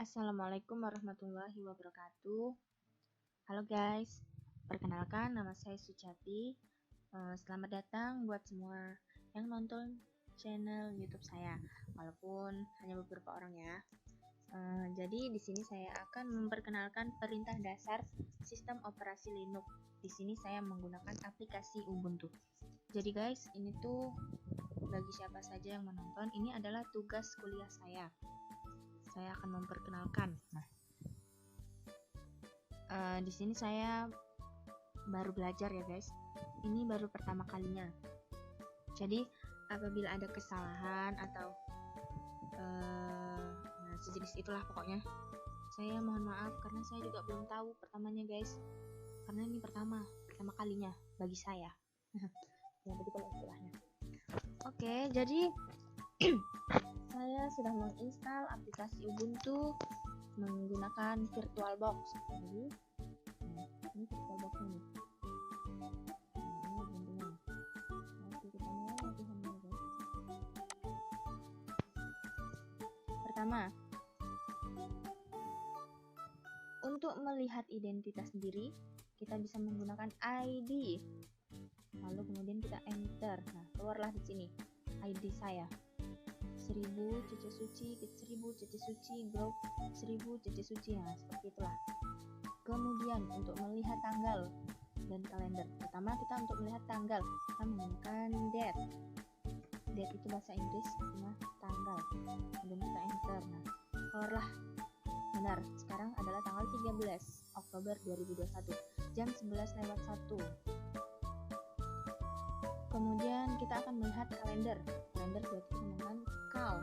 Assalamualaikum warahmatullahi wabarakatuh. Halo guys, perkenalkan nama saya Suciati. Selamat datang buat semua yang nonton channel YouTube saya, walaupun hanya beberapa orang ya. Jadi di sini saya akan memperkenalkan perintah dasar sistem operasi Linux. Di sini saya menggunakan aplikasi Ubuntu. Jadi guys, ini tuh bagi siapa saja yang menonton, ini adalah tugas kuliah saya. Saya akan memperkenalkan. Di sini saya baru belajar ya guys. Ini baru pertama kalinya. Jadi apabila ada kesalahan atau sejenis itulah pokoknya, saya mohon maaf karena saya juga belum tahu pertamanya guys. Karena ini pertama kalinya bagi saya. Ya begitu istilahnya. Oke, jadi saya sudah menginstal aplikasi Ubuntu menggunakan VirtualBox. Jadi, ini VirtualBox ini. Ini Ubuntunya. Oke, kita mulai latihannya guys. Pertama, untuk melihat identitas diri, kita bisa menggunakan ID. Lalu kemudian kita enter. Nah, keluarlah di sini ID saya. 1000 suci glow 1000 suci. Nah, seperti itulah. Kemudian untuk melihat tanggal dan kalender, pertama kita untuk melihat tanggal, kita menggunakan date itu bahasa Inggris, artinya tanggal. Kemudian kita enter. Nah, keluarlah benar, sekarang adalah tanggal 13 Oktober 2021 jam 11:01. Kemudian kita akan melihat kalender berarti menggunakan cal.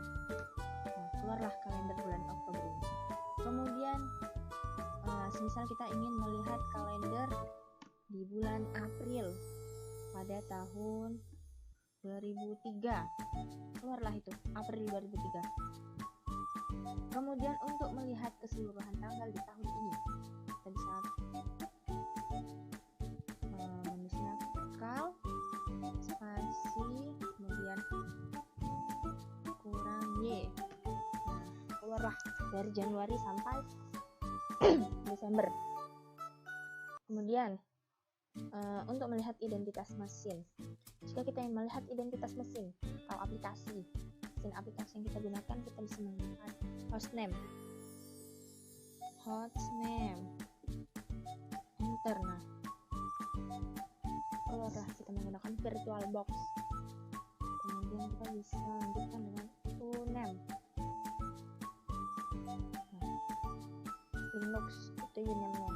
Nah, keluarlah kalender bulan Oktober ini. Kemudian semisal kita ingin melihat kalender di bulan April pada tahun 2003, keluarlah itu April 2003. Kemudian untuk melihat keseluruhan tanggal di tahun ini, kita bisa menulisnya cal spasi kemudian kurang y. Nah, keluarlah dari Januari sampai Desember. Kemudian untuk melihat identitas mesin, jika kita ingin melihat identitas mesin atau aplikasi yang kita gunakan, kita bisa menggunakan hostname enter. Nah, keluarlah kita menggunakan VirtualBox. Kemudian kita bisa lanjutkan dengan uname. Linux itu uname-nya.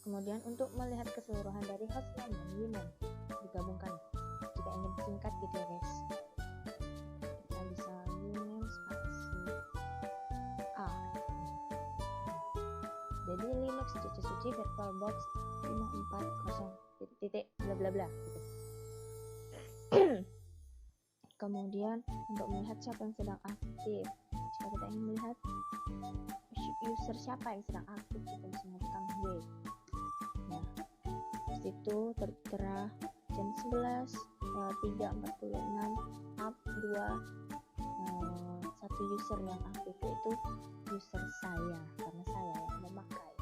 Kemudian untuk melihat keseluruhan dari hostname dan uname digabungkan, jika ingin singkat gitu ya guys, kita bisa uname spasi a. Jadi Linux suci VirtualBox 540 bla bla bla gitu. Kemudian untuk melihat siapa yang sedang aktif, jika kita ingin melihat user siapa yang sedang aktif, kita bisa mengetikkan W. Nah, disitu tertera jam 11:03:46 up 1 user yang aktif, yaitu user saya, karena saya yang memakai,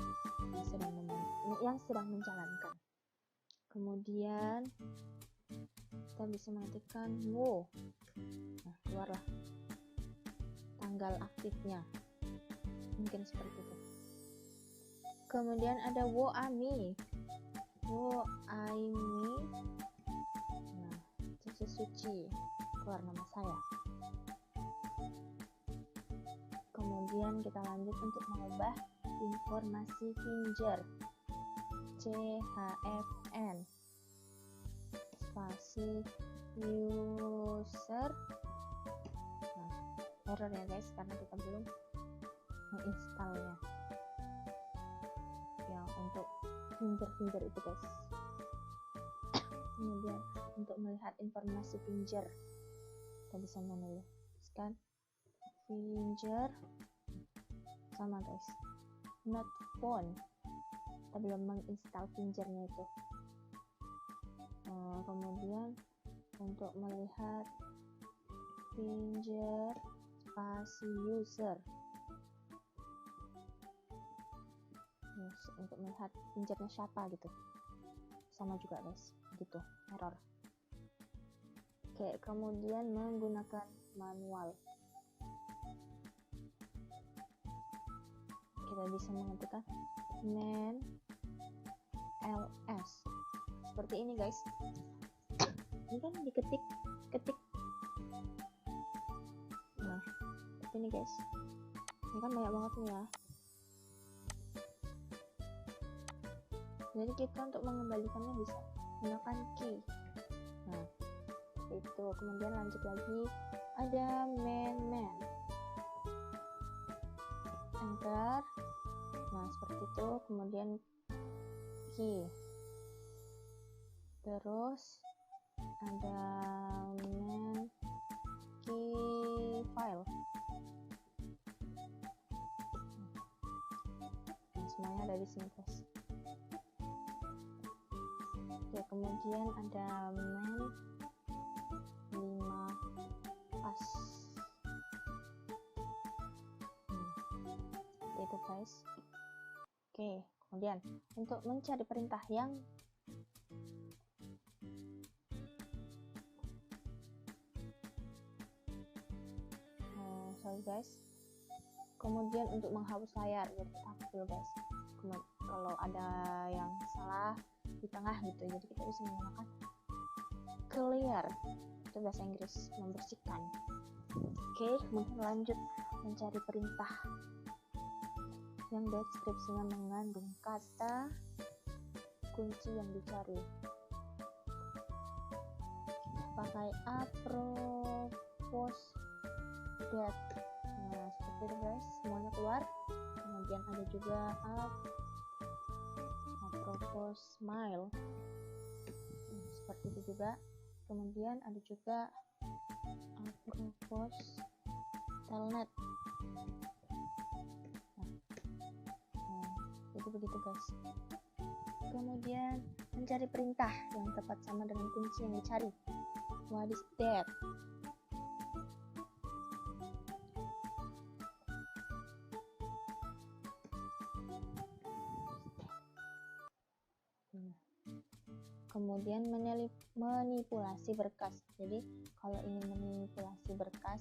yang sedang menjalankan. Kemudian kita bisa mengetikkan wo. Nah, keluarlah tanggal aktifnya, mungkin seperti itu. Kemudian ada woami. Nah, suci, keluar nama saya. Kemudian kita lanjut untuk mengubah informasi finger, chfn spasi user. Nah, error ya guys, karena kita belum menginstalnya yang untuk finger itu guys. Kemudian untuk melihat informasi finger, kita bisa menuliskan finger sama guys, not phone, kita belum menginstal fingernya itu. Kemudian untuk melihat finger spasi user, untuk melihat pinjamnya siapa gitu, sama juga guys, gitu error. Oke, kemudian menggunakan manual, kita bisa mengetikkan man ls seperti ini guys. Ini kan ketik, nah seperti ini guys, ini kan banyak banget nih ya. Jadi kita untuk mengembalikannya bisa menggunakan key. Nah itu, kemudian lanjut lagi ada man, enter. Nah seperti itu, kemudian key, terus ada man key file. Nah, semuanya ada di sini guys. Oke, kemudian ada man 5 pas. Seperti itu guys. Oke, kemudian untuk mencari perintah yang sorry guys, kemudian untuk menghapus layar, jadi kita hapus dulu guys. Kalau ada yang salah di tengah gitu, jadi kita bisa menggunakan clear, itu bahasa Inggris, membersihkan. Oke, kemudian lanjut mencari perintah yang deskripsinya mengandung kata kunci yang dicari. Pakai apropos that. Nah seperti itu guys, semuanya keluar. Kemudian ada juga apropos smile, seperti itu juga. Kemudian ada juga apropos telnet. Jadi begitu guys. Kemudian mencari perintah yang tepat sama dengan kunci yang dicari. What is that? Kemudian manipulasi berkas. Jadi kalau ingin manipulasi berkas,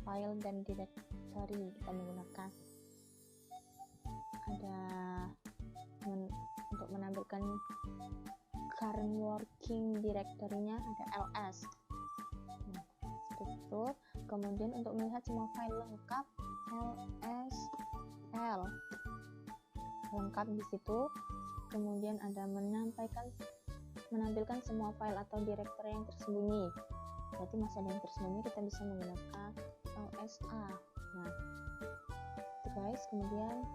file dan directory, kita menggunakan ada untuk menampilkan current working directory-nya ada ls. Nah, seperti itu. Kemudian untuk melihat semua file lengkap, lsl lengkap di situ. Kemudian ada menampilkan semua file atau directory yang tersembunyi. Berarti masih ada yang tersembunyi, kita bisa menggunakan lsa. Nah, itu guys. Kemudian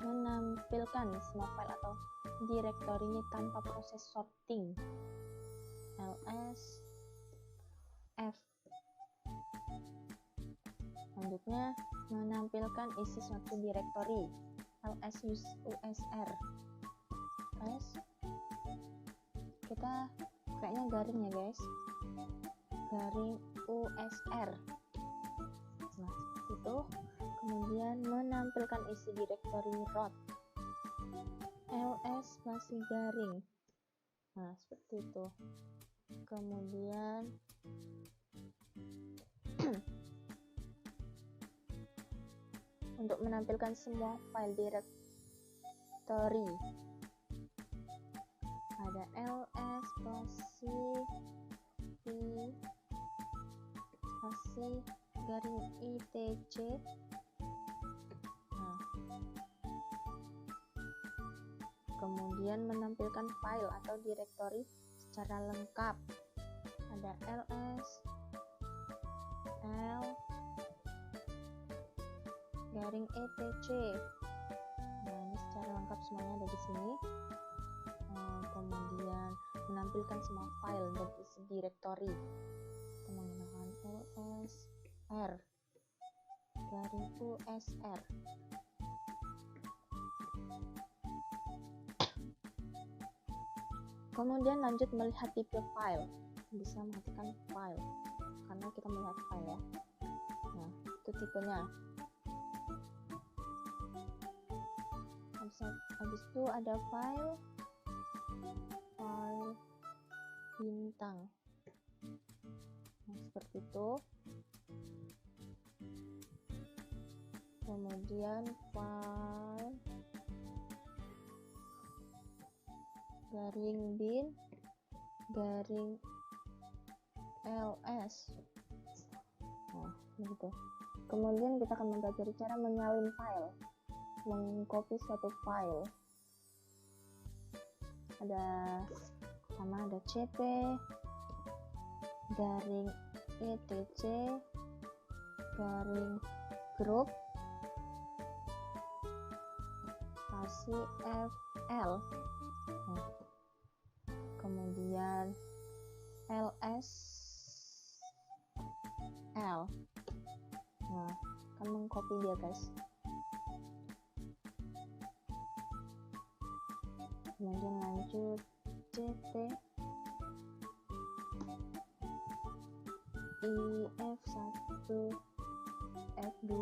menampilkan semua file atau directory tanpa proses sorting, ls f. Selanjutnya menampilkan isi suatu directory, ls usr. Guys, kita kayaknya garing ya guys, garing usr. Nah seperti itu. Kemudian menampilkan isi directory root, ls masih garing. Nah seperti itu. Kemudian untuk menampilkan semua file directory ada ls spasi garing itc. Kemudian menampilkan file atau directory secara lengkap ada ls l garing etc. Nah ini secara lengkap semuanya ada di sini. Kemudian menampilkan semua file dan isi directory, kita menggunakan lsr garing usr. Kemudian lanjut melihat tipe file, bisa mengatakan file karena kita melihat file ya. Nah itu tipenya. habis itu ada file bintang. Nah, seperti itu. Kemudian file garing bin garing ls. Nah, begitu. Kemudian kita akan mempelajari cara menyalin file, mengcopy suatu file. Ada cp garing etc garing group spasi fl. Nah, kemudian lsl. Nah, akan mengcopy dia, guys. Kemudian lanjut cp if1 f2,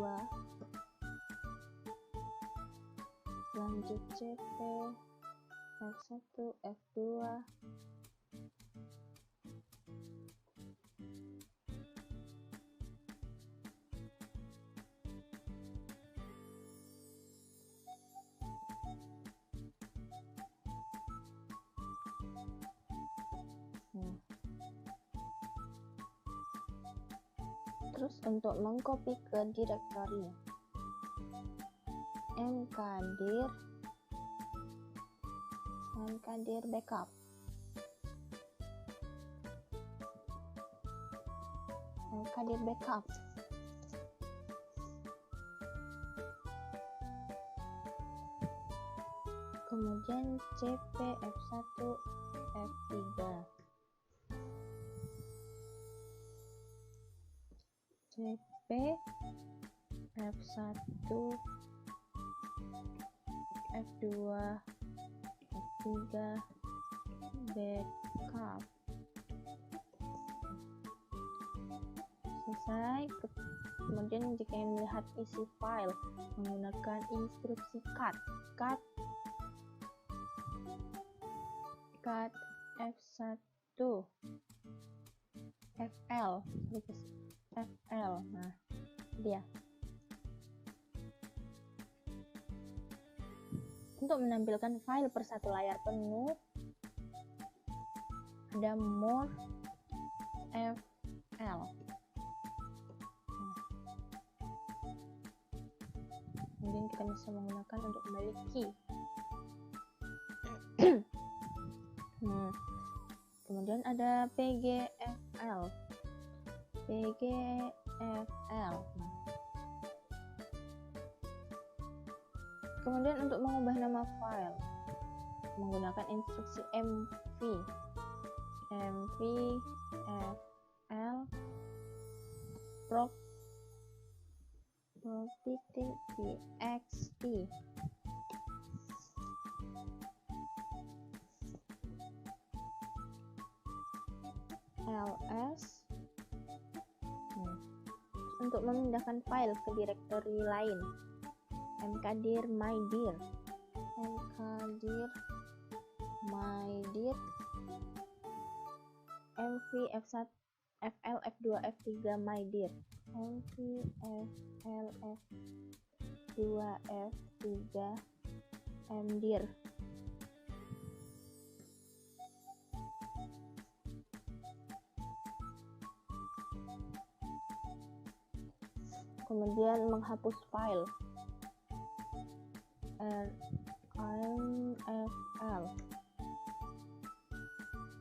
lanjut cp f1 f2, terus untuk mengcopy ke direktori mkdir backup, kemudian cp f1 f3, cp f1 f2 f3 backup. Selesai. Kemudian jika ingin melihat isi file menggunakan instruksi cut f1 fl. Nah, dia. Untuk menampilkan file per satu layar penuh, ada more fl. Kemudian kita bisa menggunakan untuk kembali key. Kemudian ada pgfl. Kemudian untuk mengubah nama file menggunakan instruksi mv fl property.txt. ls. Untuk memindahkan file ke direktori lain, mkdir mydir mv f1 fl f2 f3 mydir mv fl f2 f3 mdir. Kemudian menghapus file rmfl.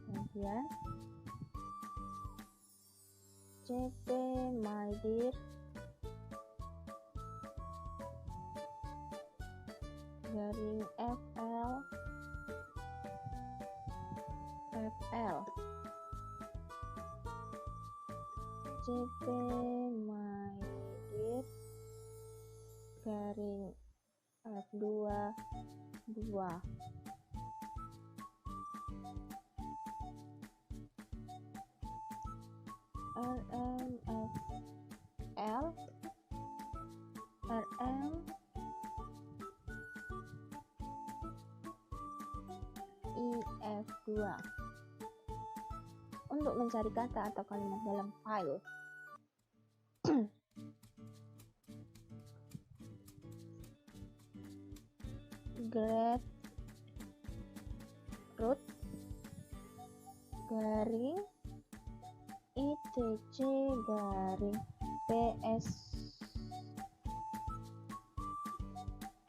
Kemudian cp mydir garing fl cp mydir garing f2 rmfl 2. Untuk mencari kata atau kalimat dalam file, grapefruit garing ITC garing PS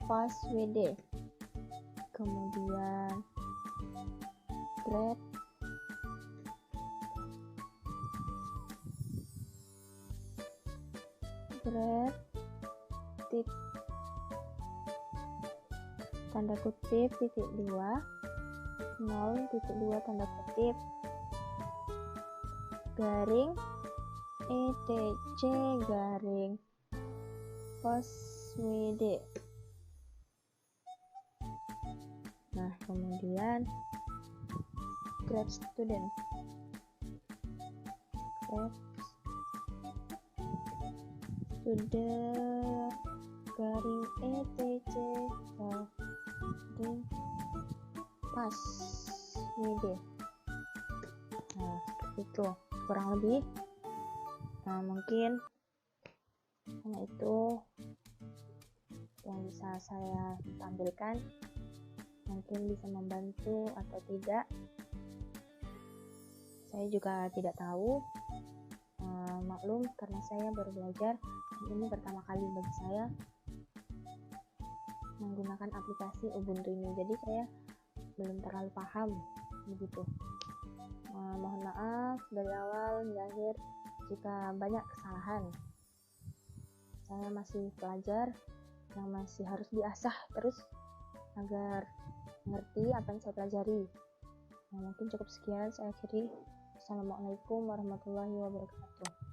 passwd, kemudian grade tip tanda kutip titik 2 0.2 tanda kutip garing etc garing passwd. Nah, kemudian grade student garing etc garing passwd. Nah, itu kurang lebih. Nah, mungkin hanya itu yang bisa saya tampilkan. Mungkin bisa membantu atau tidak, saya juga tidak tahu. Maklum karena saya baru belajar, ini pertama kali bagi saya menggunakan aplikasi Ubuntu ini, jadi saya belum terlalu paham begitu. Mohon maaf dari awal hingga akhir jika banyak kesalahan. Saya masih pelajar yang masih harus diasah terus agar mengerti apa yang saya pelajari. Nah, mungkin cukup sekian, saya akhiri. Assalamualaikum warahmatullahi wabarakatuh.